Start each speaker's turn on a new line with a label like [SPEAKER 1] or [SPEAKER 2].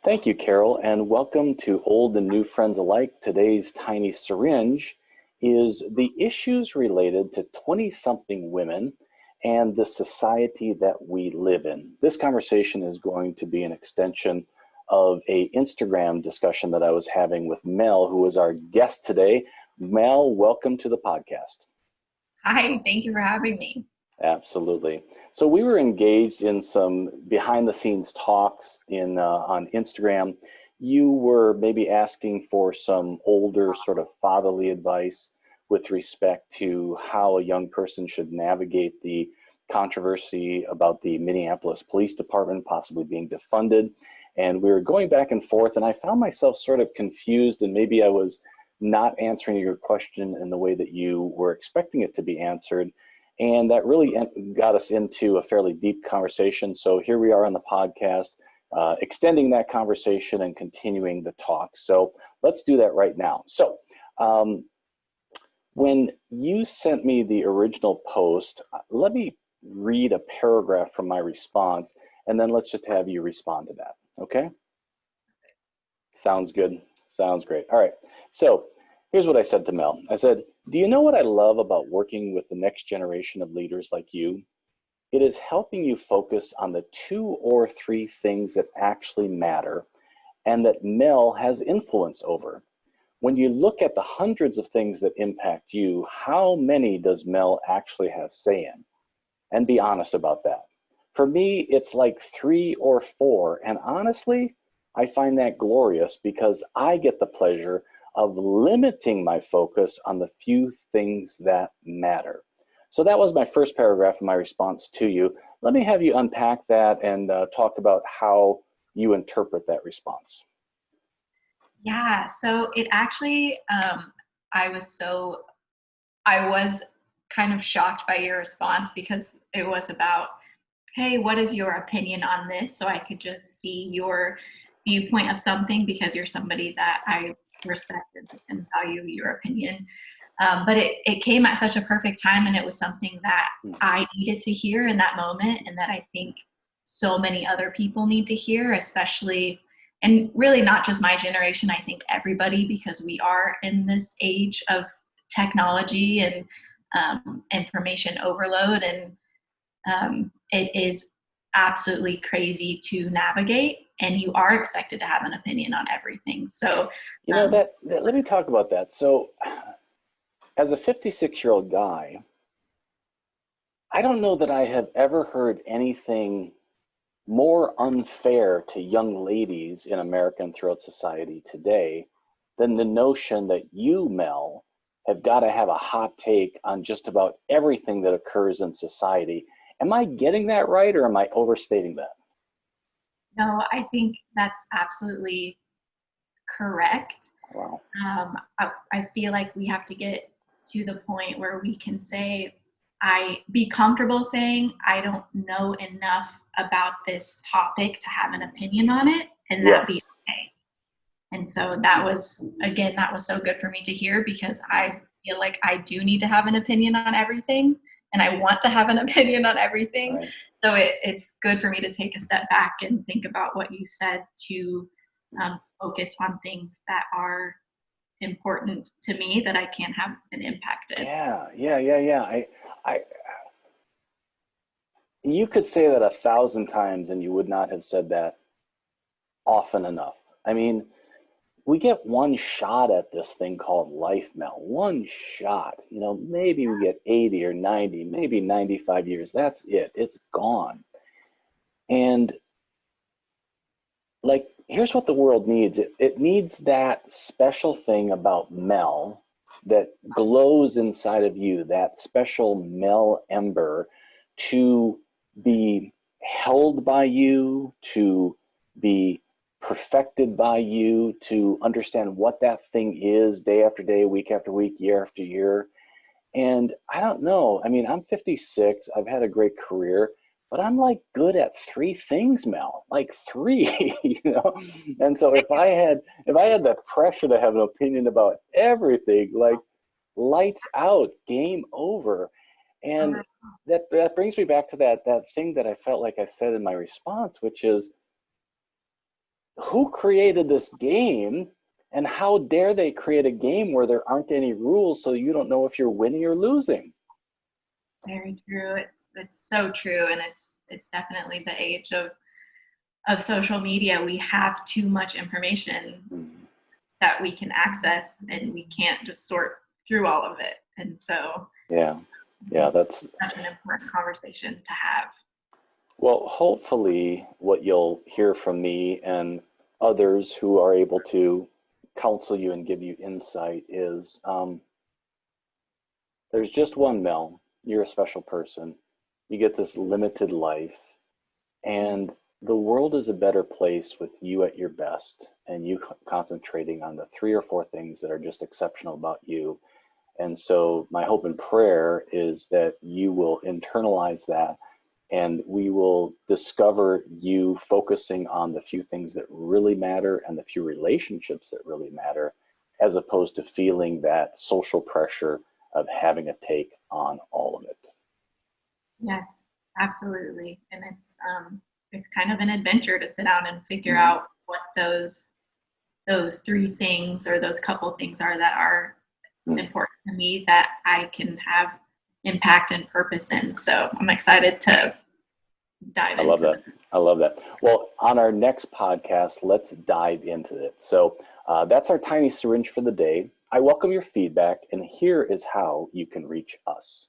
[SPEAKER 1] Thank you, Carol, and welcome to old and new friends alike. Today's tiny syringe is the issues related to 20-something women and the society that we live in. This conversation is going to be an extension of a Instagram discussion that I was having with Mel, who is our guest today. Mel, welcome to the podcast.
[SPEAKER 2] Hi, thank you for having me.
[SPEAKER 1] Absolutely. So we were engaged in some behind-the-scenes talks on Instagram. You were maybe asking for some older sort of fatherly advice with respect to how a young person should navigate the controversy about the Minneapolis Police Department possibly being defunded. And we were going back and forth, and I found myself sort of confused, and maybe I was not answering your question in the way that you were expecting it to be answered. And that really got us into a fairly deep conversation. So here we are on the podcast, extending that conversation and continuing the talk. So let's do that right now. So when you sent me the original post, let me read a paragraph from my response, and then let's just have you respond to that, okay? Sounds good. Sounds great. All right. So here's what I said to Mel. I said, do you know what I love about working with the next generation of leaders like you? It is helping you focus on the 2 or 3 things that actually matter and that Mel has influence over. When you look at the hundreds of things that impact you, how many does Mel actually have say in? And be honest about that. For me, it's like 3 or 4. And honestly, I find that glorious because I get the pleasure of limiting my focus on the few things that matter. So that was my first paragraph in my response to you. Let me have you unpack that and talk about how you interpret that response.
[SPEAKER 2] Yeah, so it actually, I was kind of shocked by your response because it was about, hey, what is your opinion on this? So I could just see your viewpoint of something because you're somebody that I respect and value your opinion. But it came at such a perfect time, and it was something that I needed to hear in that moment, and that I think so many other people need to hear, especially, and really not just my generation, I think everybody, because we are in this age of technology and information overload, and it is absolutely crazy to navigate, and you are expected to have an opinion on everything. So
[SPEAKER 1] you know that let me talk about that. So as a 56-year-old guy, I don't know that I have ever heard anything more unfair to young ladies in America and throughout society today than the notion that you, Mel, have got to have a hot take on just about everything that occurs in society. Am I getting that right, or am I overstating that?
[SPEAKER 2] no, I think that's absolutely correct.
[SPEAKER 1] Wow.
[SPEAKER 2] I feel like we have to get to the point where we can say, be comfortable saying, I don't know enough about this topic to have an opinion on it, and that be okay. And so that was so good for me to hear, because I feel like I do need to have an opinion on everything, and I want to have an opinion on everything.
[SPEAKER 1] Right.
[SPEAKER 2] So it's good for me to take a step back and think about what you said, to focus on things that are important to me that I can have an impact in.
[SPEAKER 1] Yeah. You could say that 1,000 times and you would not have said that often enough. I mean, we get one shot at this thing called life, Mel. One shot. You know, maybe we get 80 or 90, maybe 95 years. That's it. It's gone. And like, here's what the world needs. It needs that special thing about Mel that glows inside of you, that special Mel ember, to be held by you, to be perfected by you, to understand what that thing is day after day, week after week, year after year. And I don't know. I mean, I'm 56. I've had a great career, but I'm like good at 3 things, Mel. Like 3, you know. And so if I had the pressure to have an opinion about everything, like lights out, game over. And that brings me back to that thing that I felt like I said in my response, which is who created this game, and how dare they create a game where there aren't any rules so you don't know if you're winning or losing?
[SPEAKER 2] Very true. It's so true, and it's definitely the age of social media. We have too much information that we can access, and we can't just sort through all of it. And so,
[SPEAKER 1] Yeah,
[SPEAKER 2] it's
[SPEAKER 1] that's
[SPEAKER 2] such an important conversation to have.
[SPEAKER 1] well. Hopefully, what you'll hear from me and others who are able to counsel you and give you insight is there's just one Mel. You're a special person. You get this limited life, and the world is a better place with you at your best and you concentrating on the 3 or 4 things that are just exceptional about you. And so, my hope and prayer is that you will internalize that and we will discover you focusing on the few things that really matter and the few relationships that really matter, as opposed to feeling that social pressure of having to take on all of it.
[SPEAKER 2] Yes, absolutely. And it's kind of an adventure to sit down and figure
[SPEAKER 1] Mhm.
[SPEAKER 2] out what those three things or those couple things are that are
[SPEAKER 1] Mm.
[SPEAKER 2] important to me that I can have impact and purpose in. So I'm excited to dive
[SPEAKER 1] I love
[SPEAKER 2] into
[SPEAKER 1] that. I love that. Well, on our next podcast, let's dive into it. So that's our tiny syringe for the day. I welcome your feedback, and here is how you can reach us.